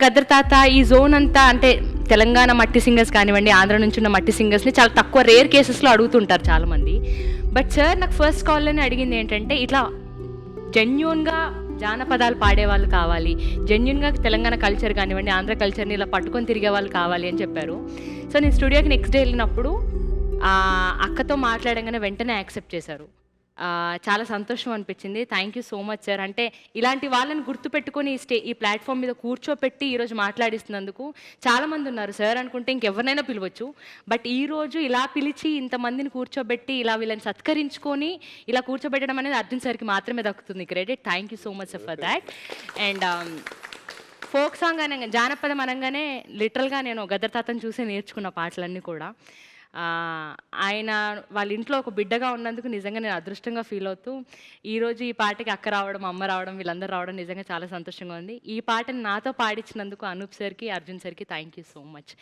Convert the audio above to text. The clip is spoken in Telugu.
గద్దర్ తాత ఈ జోన్ అంతా అంటే తెలంగాణ మట్టి సింగర్స్ కానివ్వండి, ఆంధ్ర నుంచి ఉన్న మట్టి సింగర్స్ని చాలా తక్కువ రేర్ కేసెస్లో అడుగుతుంటారు చాలామంది. బట్ సార్ నాకు ఫస్ట్ కాల్లోనే అడిగింది ఏంటంటే, ఇట్లా జెన్యూన్గా జానపదాలు పాడేవాళ్ళు కావాలి, జెన్యూన్గా తెలంగాణ కల్చర్ కానివ్వండి, ఆంధ్ర కల్చర్ని ఇలా పట్టుకొని తిరిగే వాళ్ళు కావాలి అని చెప్పారు. సో నేను స్టూడియోకి నెక్స్ట్ డే వెళ్ళినప్పుడు అక్కతో మాట్లాడంగానే వెంటనే యాక్సెప్ట్ చేశారు. చాలా సంతోషం అనిపించింది. Thank you so much sir. అంటే ఇలాంటి వాళ్ళని గుర్తుపెట్టుకొని ఈ ప్లాట్ఫామ్ మీద కూర్చోపెట్టి ఈరోజు మాట్లాడిస్తున్నందుకు. చాలామంది ఉన్నారు సార్ అనుకుంటే ఇంకెవరినైనా పిలవచ్చు, బట్ ఈరోజు ఇలా పిలిచి ఇంతమందిని కూర్చోబెట్టి ఇలా వీళ్ళని సత్కరించుకొని ఇలా కూర్చోబెట్టడం అనేది అర్జున్ సార్కి మాత్రమే దక్కుతుంది credit. Thank you so much sir for that. And folk song అనగా, జానపదం అనగానే లిటరల్గా నేను గద్దర్ తాతను చూసి నేర్చుకున్న పాటలన్నీ కూడా. ఆయన వాళ్ళ ఇంట్లో ఒక బిడ్డగా ఉన్నందుకు నిజంగా నేను అదృష్టంగా ఫీల్ అవుతూ, ఈరోజు ఈ పాటకి అక్క రావడం, అమ్మ రావడం, వీళ్ళందరూ రావడం నిజంగా చాలా సంతోషంగా ఉంది. ఈ పాటని నాతో పాడించినందుకు అనూప్ సార్కి, అర్జున్ సార్కి థ్యాంక్ యూ సో మచ్.